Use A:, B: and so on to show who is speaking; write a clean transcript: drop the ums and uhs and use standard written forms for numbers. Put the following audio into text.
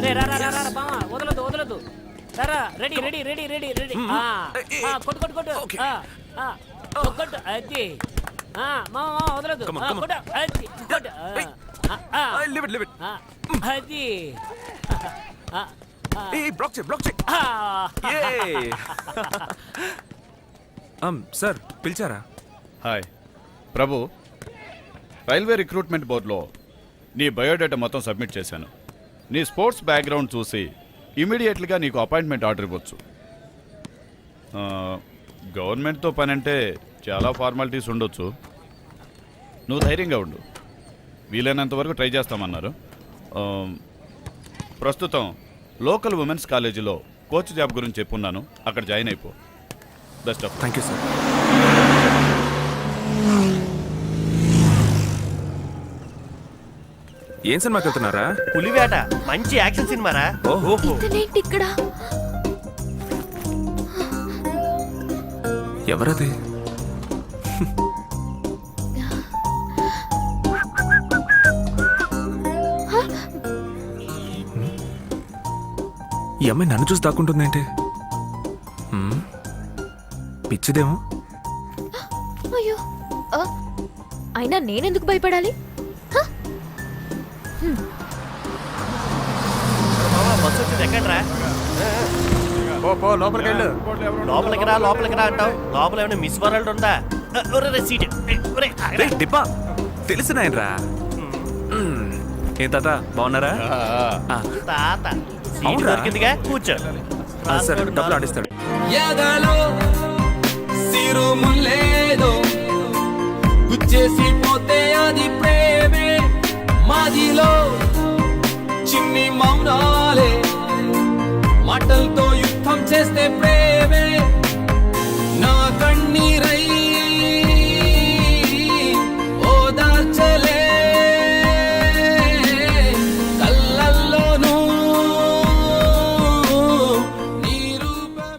A: వదలదు వదలదు. Ready ready ready ready ready. కొట్టు కొట్టు కొట్టు కొట్టు. అది మామ వదలదు. కొట్టు అది కొట్టు. అది
B: సార్ పిలిచారా?
C: హాయ్ ప్రభు, రైల్వే రిక్రూట్మెంట్ బోర్డులో నీ బయోడేటా మొత్తం సబ్మిట్ చేశాను. నీ స్పోర్ట్స్ బ్యాక్గ్రౌండ్ చూసి ఇమీడియట్లీగా నీకు అపాయింట్మెంట్ ఆర్డర్ ఇవ్వచ్చు. గవర్నమెంట్తో పని అంటే చాలా ఫార్మాలిటీస్ ఉండొచ్చు. నువ్వు ధైర్యంగా ఉండు, వీలైనంత వరకు ట్రై చేస్తామన్నారు. ప్రస్తుతం లోకల్ ఉమెన్స్ కాలేజీలో కోచ్ జాబ్ గురించి చెప్పున్నాను, అక్కడ జాయిన్ అయిపో. Best of.
B: Thank you sir. ఏం సినిమాకి వెళ్తున్నారా?
D: పులివేట మంచి యాక్షన్ సినిమారా.
E: ఇతనేంటి ఇక్కడ?
B: ఎవరది? ఈ అమ్మాయి నన్ను చూసి దాక్కుంటుందేంటి? పిచ్చిదేమో.
E: అయ్యో, అయినా నేనెందుకు భయపడాలి?
D: బస్సు వచ్చింది, ఎక్కడ్రా? లోపలికి రా లోపలికి రా అంటావు. లోపల ఏమైనా మిస్ వరల్డ్ ఉందా? సీట్
B: డిప్పా తెలిసినాయనరా. ఏం తాత బాగున్నారా?
D: తాత సీట్ దొరికిందిగా, కూర్చో.
B: సార్ డబ్బులు ఆడిస్తాడు.
F: గుచ్చేసిపోతే అది ప్రేమే, మాదిలో చిన్ని మౌనాలే, మాటలతో యుద్ధం చేస్తే ప్రేమే, నా కన్నీర